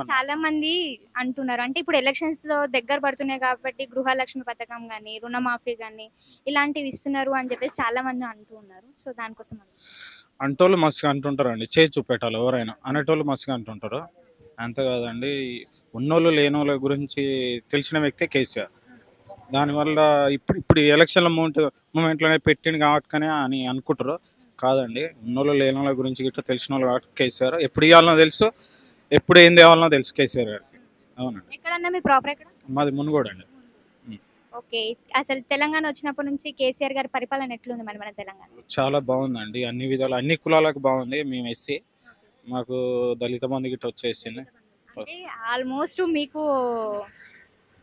చాలా మంది అంటున్నారు. అంటే ఇప్పుడు ఎలక్షన్స్‌లో దగ్గర పడుతున్నాయి కాబట్టి గృహలక్ష్మి పథకం గాని, రుణమాఫీ గాని ఇలాంటివి ఇస్తున్నారు అని చెప్పేసి చాలా మంది అంటూ ఉన్నారు. సో దానికోసం అంటోళ్ళు మస్తుగా అంటుంటారండి. చేసి చూపెట్టాలి ఎవరైనా. అనేటోళ్ళు మస్తుగా అంటుంటారు. అంతే కాదండి. ఉన్నోళ్ళు లేనోళ్ళ గురించి తెలిసిన వ్యక్తే కేసీఆర్. దానివల్ల ఇప్పుడు ఇప్పుడు ఈ ఎలక్షన్ల మూమెంట్లోనే పెట్టిండు కాబట్టికనే అని అనుకుంటారు. కాదండి. ఉన్నోళ్ళు లేనోళ్ళ గురించి గిట్లా తెలిసిన వాళ్ళు కాబట్టి కేసీఆర్. ఎప్పుడు ఇవ్వాలనో తెలుసు, ఎప్పుడు ఏం తేవాలనో తెలుసు కేసీఆర్ గారికి. అవునండి. ఎక్కడన్నా మీ ప్రాపర్ ఎక్కడ? మాది మునుగోడు అండి. ఓకే. అసలు తెలంగాణ వచ్చినప్పటి నుంచి కేసీఆర్ గారి పరిపాలన ఎట్లుంది మరి మన తెలంగాణ? చాలా బాగుందండి. అన్ని విధాలు అన్ని కులాలకు బాగుంది. మేము ఎస్సీ. మాకు దళిత బంధు గిట్ట వచ్చేసింది. అంటే ఆల్మోస్ట్ మీకు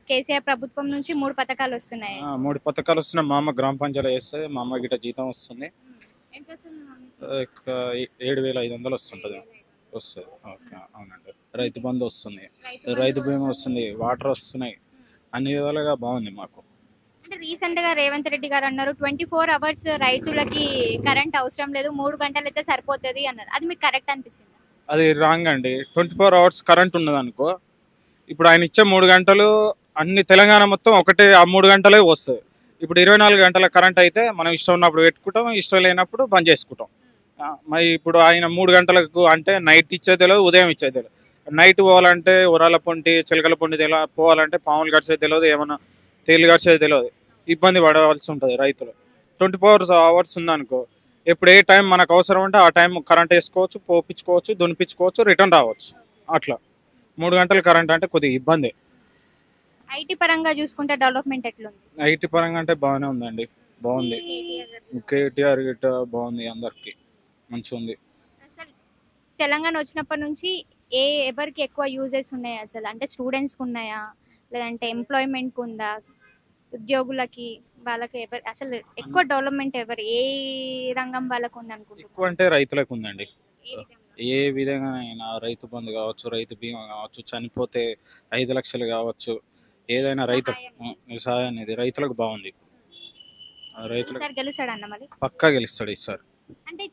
కేసీఆర్ ప్రభుత్వం నుంచి 3 పథకాలు వస్తున్నాయి. 3 పథకాలు వస్తున్నాయి. మా అమ్మ గ్రామ పంచాయతీ చేస్తుంది. మా అమ్మ గిట్ట జీతం వస్తుంది. ఎంత వస్తుంది మమ్మీ? 7,500 వస్తుంటుంది. వస్తుంది. ఓకే. అవునండి. రైతు బంధు వస్తుంది. రైతు బీమా వస్తుంది. వాటర్ వస్తున్నాయి. అన్ని విధాలుగా బాగుంది మాకు. అంటే రీసెంట్ గా రేవంత్ రెడ్డి గారు అన్నారు 24 అవర్స్ రైతులకి కరెంట్ అవసరం లేదు, 3 గంటలు అయితే సరిపోతుంది అన్నారు. అది మీకు కరెక్ట్ అనిపించింది? అది రాంగ్ అండి. 24 అవర్స్ కరెంట్ ఉన్నది అనుకో, ఇప్పుడు ఆయన ఇచ్చే 3 గంటలు అన్ని తెలంగాణ మొత్తం ఒకటే ఆ 3 గంటలే వస్తుంది. ఇప్పుడు 24 గంటల కరెంట్ అయితే మనం ఇష్టం ఉన్నప్పుడు పెట్టుకుంటాం, ఇష్టం లేనప్పుడు బంద్ చేసుకుంటాం. మరి ఇప్పుడు ఆయన 3 గంటలకు అంటే నైట్ ఇచ్చేది తెలియదు, ఉదయం ఇచ్చేది తెలియదు. నైట్ పోవాలంటే ఉరాల పొంటి చిలకల పొంటి పోవాలంటే పాములు గడిచేది తెలియదు, ఏమన్నా తేలు గడిచేది తెలియదు. ఇబ్బంది పడవలసి ఉంటుంది రైతులు. 24 అవర్స్ ఉందనుకో, ఇప్పుడు ఏ టైం మనకు అవసరం ఉంటే ఆ టైం కరెంట్ వేసుకోవచ్చు, పోపించుకోవచ్చు, దునిపించుకోవచ్చు, రిటర్న్ రావచ్చు. అట్లా 3 గంటల కరెంట్ అంటే కొద్దిగా ఇబ్బంది. ఐటీ పరంగా చూసుకుంటే డెవలప్మెంట్ ఎట్లుంది? ఐటీ పరంగా అంటే బాగానే ఉందండి. బాగుంది. కేటీఆర్ గిట్ట బాగుంది. అందరికి మంచిగా ఉంది. అసలు తెలంగాణ వచ్చినప్పటి నుంచి ఎవరికి ఎక్కువ యూజెస్ ఉన్నాయి అసలు? అంటే స్టూడెంట్స్కి ఉన్నాయా, లేదంటే ఎంప్లాయ్మెంట్కి ఉందా, ఉద్యోగులకి వాళ్ళకి అసలు ఎక్కువ డెవలప్మెంట్ ఏ రంగం వాళ్ళకు ఉంది అనుకుంటున్నారు? ఎక్కువ అంటే రైతులకు ఉందండి. ఏ విధంగా? ఏ విధంగా అయినా రైతు బంధు కావచ్చు, రైతు బీమా కావచ్చు, చనిపోతే 5 లక్షలు కావచ్చు, ఏదైనా రైతు సహాయం అనేది రైతులకు బాగుంది. రైతులకు ఈసారి గెలుస్తాడన్న మరి? పక్కా గెలుస్తాడు ఈసారి. అంటే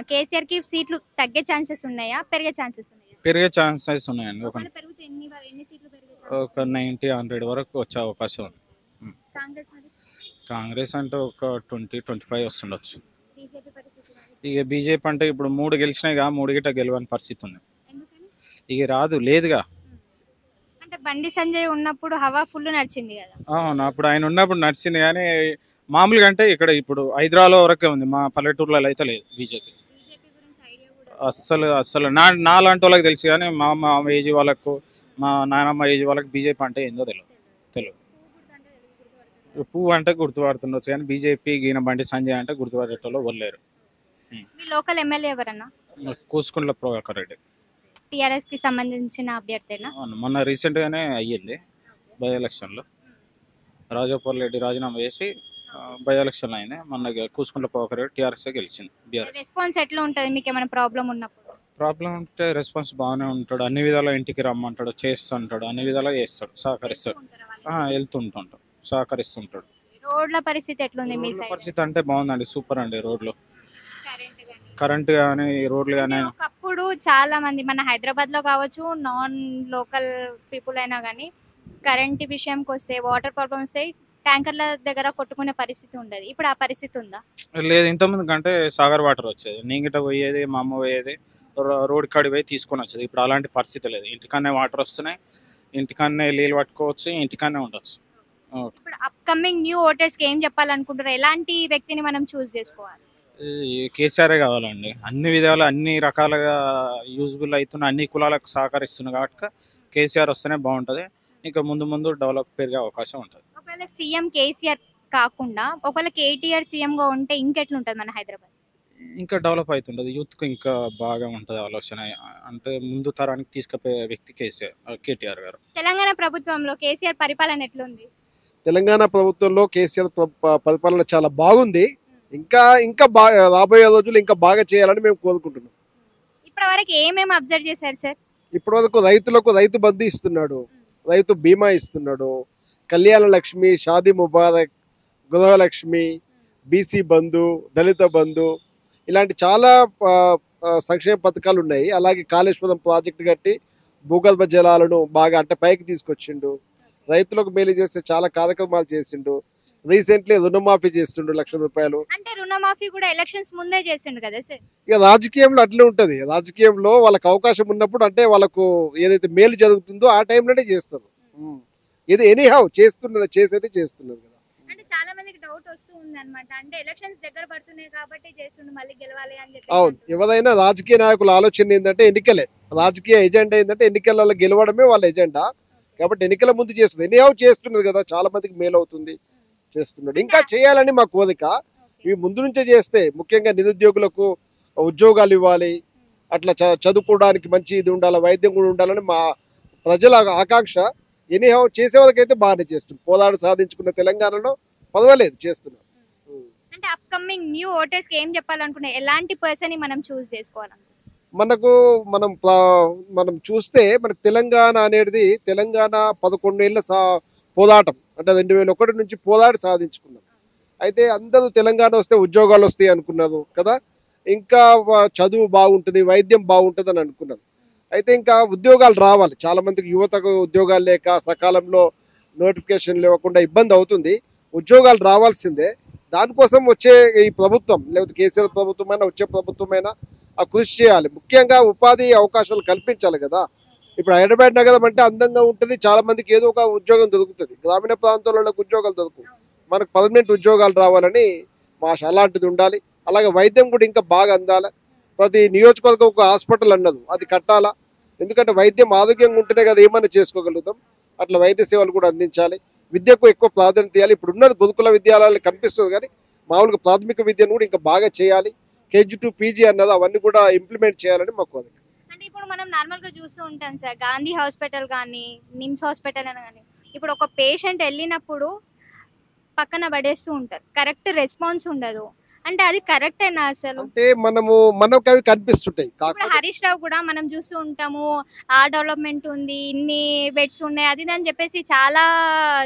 కేసీఆర్ కి సీట్లు తగ్గే ఛాన్సెస్ ఉన్నాయా, పెరిగే ఛాన్సెస్ ఉన్నాయా? పెరిగే ఛాన్సెస్ ఉన్నాయండి. ఒకవేళ పెరిగితే ఎన్ని సీట్లు పెరిగే ఒక 90-100 వరకు వచ్చే అవకాశం ఉంది. కాంగ్రెస్ మరి? కాంగ్రెస్ అంటే ఒక 20-25 వస్తుండొచ్చు. బీజేపీ పరిస్థితి మరి? ఇక బీజేపీ అంటే ఇప్పుడు 3 గెలిచినాయిగా, 3 గిట్ట గెలవని పరిస్థితి ఉంది. ఎందుకని? ఇక రాదు, లేదుగా. అంటే బండి సంజయ్ ఉన్నప్పుడు హవా ఫుల్ నడిచింది కదా. అవును, అప్పుడు ఆయన ఉన్నప్పుడు నడిచింది. కానీ మామూలుగా అంటే ఇక్కడ ఇప్పుడు హైదరాబాద్ వరకే ఉంది, మా పల్లెటూర్లలో అయితే లేదు బీజేపీ. బీజేపీ గురించి ఐడియా కూడా అస్సలు నాలాంటి వాళ్ళకి తెలుసు, కానీ మా అమ్మ ఏజ్ వాళ్ళకు, మా నాన్నమ్మ ఏజ్ వాళ్ళకి బీజేపీ అంటే ఏందో తెలియదు. పువ్వు అంటే గుర్తుపడుతుండొచ్చు, కానీ బీజేపీ ఈయన బండి సంజయ్ అంటే గుర్తుపడేటోళ్ళు వల్లేరు. మీ లోకల్ ఎమ్మెల్యే ఎవరన్నా? కూసుకుంట్ల ప్రభాకర్ రెడ్డి. టీఆర్ఎస్ కి సంబంధించిన అభ్యర్థేనా? అవును, మొన్న రీసెంట్గానే అయ్యింది బై ఎలక్షన్లో. రాజగోపాల్ రెడ్డి రాజీనామా చేసి బై ఎలక్షన్లో అయింది. మొన్న కూసుకుంట్ల ప్రభాకర్ రెడ్డి టీఆర్ఎస్ గెలిచింది. బీఆర్ఎస్ రెస్పాన్స్ ఎట్లా ఉంటుంది మీకు ఏమైనా ప్రాబ్లం ఉన్నప్పుడు? ప్రాబ్లం ఉంటే రెస్పాన్స్ బాగానే ఉంటాడు. అన్ని విధాలుగా ఇంటికి రమ్మంటాడు, చేస్తుంటాడు, అన్ని విధాలుగా చేస్తాడు, సహకరిస్తాడు. వెళ్తుంటాడు, సహకరిస్తుంటాడు. రోడ్ల పరిస్థితి ఎట్లుంది మీ రోడ్ల సైడ్? పరిస్థితి అంటే బాగుందండి, సూపర్ అండి. రోడ్లు, కరెంట్ కానీ, రోడ్లు కానీ. ఒకప్పుడు చాలా మంది మన హైదరాబాద్ లో కావచ్చు, నాన్ లోకల్ పీపుల్ అయినా కానీ కరెంట్ విషయంకి వస్తే, వాటర్ ప్రాబ్లమ్స్ వస్తే ట్యాంకర్ల దగ్గర కొట్టుకునే పరిస్థితి ఉండదు. ఇప్పుడు ఆ పరిస్థితి ఉందా? లేదు, ఇంతకుముందు కంటే సాగర్ వాటర్ వచ్చేది, నీగిట పోయేది, మా అమ్మ పోయేది, రోడ్ కాడి పోయి తీసుకొని వచ్చేది. ఇప్పుడు అలాంటి పరిస్థితి లేదు. ఇంటికన్నే వాటర్ వస్తున్నాయి, ఇంటికన్నే నీళ్ళు పట్టుకోవచ్చు, ఇంటికన్నే ఉండొచ్చు. ఇప్పుడు అప్కమింగ్ న్యూ ఓటర్స్ కి ఏం చెప్పాలనుకుంటారు? ఎలాంటి వ్యక్తిని మనం చూస్ చేసుకోవాలి? కేసీఆర్ కావాలండి. అన్ని విధాలు, అన్ని రకాలుగా యూజ్ఫుల్ అవుతున్న, అన్ని కులాలకు సహకరిస్తున్న కాబట్టి కేసీఆర్ వస్తేనే బాగుంటుంది. ఇంకా ముందు డెవలప్ పెరిగే అవకాశం ఉంటుంది. ఒకవేళ సీఎం కేసీఆర్ కాకుండా ఒకవేళ కేటీఆర్ సీఎం గా ఉంటే ఇంకెట్లుంటది మన హైదరాబాద్? ఇంకా డెవలప్ అవుతుంటుంది. యూత్కు ఇంకా బాగా ఉంటుంది ఆలోచన. అంటే ముందు తరానికి తీసుకుపోయే వ్యక్తి కేటీఆర్ గారు. తెలంగాణ ప్రభుత్వంలో కేసీఆర్ పరిపాలన ఎట్లుంది? తెలంగాణ ప్రభుత్వంలో కేసీఆర్ పరిపాలన చాలా బాగుంది. ఇంకా ఇంకా రాబోయే రోజులు ఇంకా బాగా చేయాలని మేము కోరుకుంటున్నాం. ఇప్పటి వరకు ఏమేమి అబ్జర్వ్ చేశారు సార్? ఇప్పటి వరకు రైతులకు రైతు బంధు ఇస్తున్నాడు, రైతు బీమా ఇస్తున్నాడు, కళ్యాణ లక్ష్మి, షాదీ ముబారక్, గృహలక్ష్మి, బీసీ బంధు, దళిత బంధు, ఇలాంటి చాలా సంక్షేమ పథకాలు ఉన్నాయి. అలాగే కాళేశ్వరం ప్రాజెక్టు కట్టి భూగర్భ జలాలను బాగా అంటే పైకి తీసుకొచ్చిండు, రైతులకు మేలు చేస్తే చాలా కార్యక్రమాలు చేసిండు. రీసెంట్లీ రుణమాఫీ చేస్తుండు ₹1,00,000. అంటే రుణమాఫీ కూడా ఎలక్షన్స్ ముందే చేసిండు కదా సార్. ఇక రాజకీయంలో అట్లే ఉంటది. రాజకీయంలో వాళ్ళకి అవకాశం ఉన్నప్పుడు అంటే వాళ్ళకు ఏదైతే మేలు జరుగుతుందో ఆ టైంలోనే చేస్తారు. ఇది ఎనీహౌ చేసేది చేస్తున్నది కదా. అంటే చాలా మందికి డౌట్ వస్తూ ఉంది అనమాట, అంటే ఎలక్షన్స్ దగ్గర పడుతున్నాయి కాబట్టి చేస్తుండు మళ్ళీ గెలవాలి అని చెప్పి. అవును, ఎవరైనా రాజకీయ నాయకుల ఆలోచన ఏంటంటే ఎన్నికలే, రాజకీయ ఎజెండా ఏంటంటే ఎన్నికలలో గెలవడమే వాళ్ళ ఎజెండా. కాబట్టి ఎన్నికల ముందు చేస్తుంది, ఎనీహౌ చేస్తున్నది కదా, చాలా మందికి మేలు అవుతుంది, చేస్తున్నాడు. ఇంకా చేయాలని మా కోరిక. ఇవి ముందు నుంచే చేస్తే ముఖ్యంగా నిరుద్యోగులకు ఉద్యోగాలు ఇవ్వాలి, అట్లా చదువుకోవడానికి మంచి ఇది ఉండాలి, వైద్యం కూడా ఉండాలని మా ప్రజల ఆకాంక్ష. ఎనీహౌ చేసే వాళ్ళకైతే బాగానే చేస్తుంది. పోరాడు సాధించుకున్న తెలంగాణలో పర్వాలేదు చేస్తున్నారు. అంటే అప్కమింగ్ న్యూ ఓటర్స్ కి ఏం చెప్పాలనుకున్నా, ఎలాంటి పర్సన్ ని మనం చూస్ చేసుకోవాలి? మనం చూస్తే మనకు తెలంగాణ అనేది తెలంగాణ 11 ఏళ్ళ పోరాటం, అంటే 2001 నుంచి పోరాడి సాధించుకున్నాం. అయితే అందరూ తెలంగాణ వస్తే ఉద్యోగాలు వస్తాయి అనుకున్నారు కదా, ఇంకా చదువు బాగుంటుంది, వైద్యం బాగుంటుంది అని అనుకున్నారు. అయితే ఇంకా ఉద్యోగాలు రావాలి, చాలా మందికి యువతకు ఉద్యోగాలు లేక సకాలంలో నోటిఫికేషన్ ఇవ్వకుండా ఇబ్బంది అవుతుంది. ఉద్యోగాలు రావాల్సిందే. దానికోసం వచ్చే ఈ ప్రభుత్వం, లేకపోతే కేసీఆర్ ప్రభుత్వమైనా వచ్చే ప్రభుత్వమైనా ఆ కృషి చేయాలి. ముఖ్యంగా ఉపాధి అవకాశాలు కల్పించాలి కదా. ఇప్పుడు హైదరాబాద్ నగరం అంటే అందంగా ఉంటుంది, చాలా మందికి ఏదో ఒక ఉద్యోగం దొరుకుతుంది. గ్రామీణ ప్రాంతాలలో ఉద్యోగాలు దొరుకుతాయి. మనకు పర్మనెంట్ ఉద్యోగాలు రావాలని మాష అలాంటిది ఉండాలి. అలాగే వైద్యం కూడా ఇంకా బాగా అందాలి. ప్రతి నియోజకవర్గం ఒక హాస్పిటల్ అన్నది అది కట్టాలా, ఎందుకంటే వైద్యం ఆరోగ్యంగా ఉంటేనే కదా ఏమైనా చేసుకోగలుగుతాం. అట్లా వైద్య సేవలు కూడా అందించాలి. విద్యకు ఎక్కువ ప్రాధాన్యత ఇవ్వాలి. ఇప్పుడు ఉన్నది గురుకుల విద్యాలయాలు కనిపిస్తుంది, కానీ మామూలుగా ప్రాథమిక విద్యను కూడా ఇంకా బాగా చేయాలి. KG to PG అన్నది అవన్నీ కూడా ఇంప్లిమెంట్ చేయాలని మాకు కోరిక. అంటే ఇప్పుడు మనం నార్మల్ గా చూస్తూ ఉంటాం సార్, గాంధీ హాస్పిటల్ కానీ నిమ్స్ హాస్పిటల్ అని కానీ, ఇప్పుడు ఒక పేషెంట్ వెళ్ళినప్పుడు పక్కన పడేస్తూ ఉంటారు, కరెక్ట్ రెస్పాన్స్ ఉండదు. అంటే అది కరెక్టేనా అసలు? అంటే మనకు అవి కనిపిస్తుంటాయి. ఇప్పుడు హరీష్ రావు కూడా మనం చూస్తూ ఉంటాము, ఆ డెవలప్మెంట్ ఉంది, ఇన్ని బెడ్స్ ఉన్నాయి, అది అని చెప్పేసి చాలా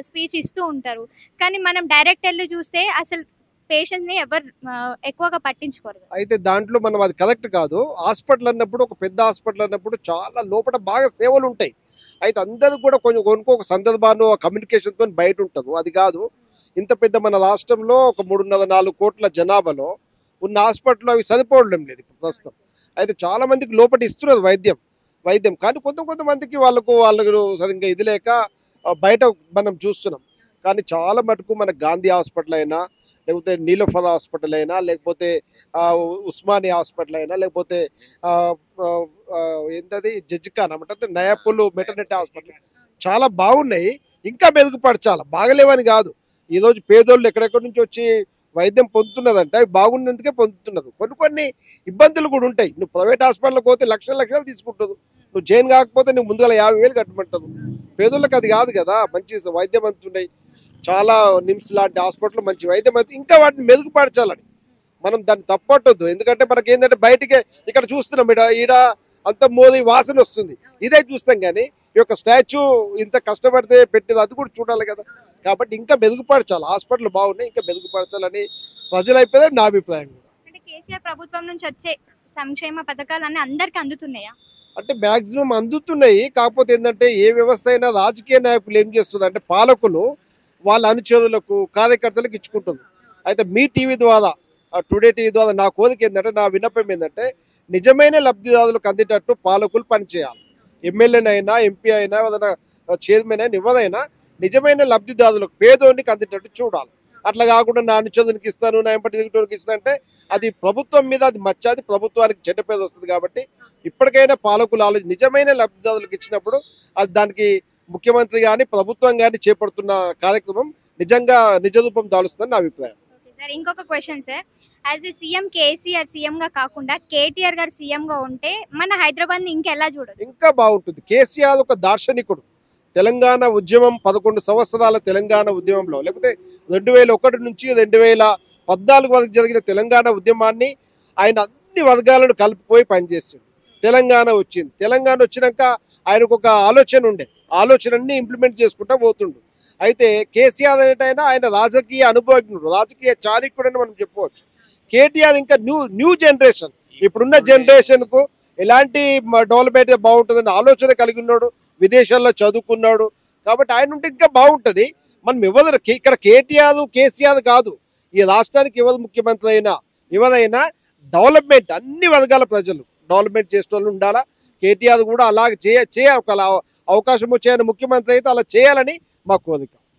స్పీచ్ ఇస్తూ ఉంటారు. కానీ మనం డైరెక్ట్ వెళ్ళి చూస్తే అసలు పేషెంట్ ని ఎవరు ఎక్కువగా పట్టించుకోరు. అయితే దాంట్లో మనం అది కరెక్ట్ కాదు. హాస్పిటల్ అన్నప్పుడు, ఒక పెద్ద హాస్పిటల్ అన్నప్పుడు చాలా లోపల బాగా సేవలు ఉంటాయి. అయితే అందరూ కూడా కొంచెం ఒక సందర్భాన్ని కమ్యూనికేషన్తో బయట ఉంటుంది. అది కాదు, ఇంత పెద్ద మన రాష్ట్రంలో ఒక 3.5-4 కోట్ల జనాభాలో ఉన్న హాస్పిటల్ అవి సరిపోవడం లేదు ఇప్పుడు ప్రస్తుతం. అయితే చాలా మందికి లోపల ఇస్తున్నారు వైద్యం కానీ కొంతమందికి వాళ్ళకు సరిగ్గా ఇది లేక బయట మనం చూస్తున్నాం. కానీ చాలా మటుకు మన గాంధీ హాస్పిటల్ అయినా, లేకపోతే నీలోఫర్ హాస్పిటల్ అయినా, లేకపోతే ఉస్మానియా హాస్పిటల్ అయినా, లేకపోతే ఏంటది జడ్జిఖానా అంటే నయాపూల్ మెటర్నిటీ హాస్పిటల్ చాలా బాగున్నాయి. ఇంకా మెరుగుపరచాలి, బాగలేవని కాదు. ఈరోజు పేదోళ్ళు ఎక్కడెక్కడి నుంచి వచ్చి వైద్యం పొందుతున్నదంటే అవి బాగున్నందుకే పొందుతున్నది. కొన్ని ఇబ్బందులు కూడా ఉంటాయి. నువ్వు ప్రైవేట్ హాస్పిటల్కి పోతే లక్షలు తీసుకుంటుంది, నువ్వు జైన్ కాకపోతే నువ్వు ముందుగా 50,000 కట్టమంటావు. పేదోళ్ళకి అది కాదు కదా. మంచి వైద్యం అంతున్నాయి, చాలా నిమ్స్ లాంటి హాస్పిటల్ మంచి వైద్యం అంత, ఇంకా వాటిని మెరుగుపరచాలని మనం దాన్ని తప్పట్టొద్దు. ఎందుకంటే మనకి ఏంటంటే బయటికే ఇక్కడ చూస్తున్నాం, ఈడ అంత మోదీ వాసన వస్తుంది, ఇదే చూస్తాం. కానీ ఈ యొక్క స్టాచ్యూ ఇంత కష్టపడితే పెట్టేది అది కూడా చూడాలి కదా. కాబట్టి ఇంకా మెరుగుపరచాలి, హాస్పిటల్ బాగున్నాయి, ఇంకా మెరుగుపరచాలని ప్రజలైపోతే నా అభిప్రాయం. అంటే కేసీఆర్ ప్రభుత్వం నుంచి వచ్చే సంక్షేమ పథకాలన్నీ అందరికి అందుతున్నాయా? అంటే మ్యాక్సిమం అందుతున్నాయి. కాకపోతే ఏంటంటే ఏ వ్యవస్థ అయినా రాజకీయ నాయకులు ఏం చేస్తుంది అంటే పాలకులు వాళ్ళ అనుచరులకు, కార్యకర్తలకు ఇచ్చుకుంటుంది. అయితే మీ టీవీ ద్వారా, టుడే టీవీ ద్వారా నా కోరిక ఏంటంటే, నా విన్నపం ఏంటంటే, నిజమైన లబ్ధిదారులకు అందేటట్టు పాలకులు పనిచేయాలి. ఎమ్మెల్యేనైనా, ఎంపీ అయినా, ఏదైనా చైర్మన్ అయినా, ఎవరైనా నిజమైన లబ్ధిదారులకు, పేదోనికి అందేటట్టు చూడాలి. అట్లా కాకుండా నా అనుచరునికి ఇస్తాను, నా ఎంపటి దిగుటోనికి ఇస్తాను అంటే అది ప్రభుత్వం మీద అది మచ్చాది, ప్రభుత్వానికి చెడ్డ పేరు వస్తుంది. కాబట్టి ఇప్పటికైనా పాలకులు నిజమైన లబ్ధిదారులకు ఇచ్చినప్పుడు అది దానికి ముఖ్యమంత్రి కానీ ప్రభుత్వం కానీ చేపడుతున్న కార్యక్రమం నిజంగా నిజ రూపం దాలుస్తుందని నా అభిప్రాయం. ఇంకొక question sir, as a CM KCR CM గా కాకుండా కేటీఆర్ గారు సీఎం గా ఉంటే మన హైదరాబాద్ ని ఇంకెలా చూడదు? ఇంకా బాగుంటుంది. కేసీఆర్ ఒక దార్శనికుడు. తెలంగాణ ఉద్యమం 11 సంవత్సరాల తెలంగాణ ఉద్యమంలో, లేకపోతే 2001 నుంచి 2014 వరకు జరిగిన తెలంగాణ ఉద్యమాన్ని ఆయన అన్ని వర్గాలను కలిపిపోయి పనిచేసాడు. తెలంగాణ వచ్చింది. తెలంగాణ వచ్చినాక ఆయనకు ఒక ఆలోచన ఉండే, ఆలోచనని ఇంప్లిమెంట్ చేసుకుంటూ పోతుండు. అయితే కేసీఆర్ ఏంటైనా ఆయన రాజకీయ అనుభవజ్ఞుడు, రాజకీయ చాణక్యుడు అని మనం చెప్పవచ్చు. కేటీఆర్ ఇంకా న్యూ జనరేషన్, ఇప్పుడున్న జనరేషన్కు ఎలాంటి డెవలప్మెంట్ బాగుంటుందని ఆలోచన కలిగి ఉన్నాడు, విదేశాల్లో చదువుకున్నాడు. కాబట్టి ఆయన ఉంటే ఇంకా బాగుంటుంది. మనం ఇవ్వదు ఇక్కడ కేటీఆర్ కేసీఆర్ కాదు, ఈ రాష్ట్రానికి ఇవ్వదు ముఖ్యమంత్రి అయినా ఎవరైనా డెవలప్మెంట్ అన్ని వర్గాల ప్రజలు డెవలప్మెంట్ చేసే వాళ్ళు ఉండాలా. కేటీఆర్ కూడా అలాగే చేయ ఒక అవకాశం వచ్చే ముఖ్యమంత్రి అయితే అలా చేయాలని మా కోరిక.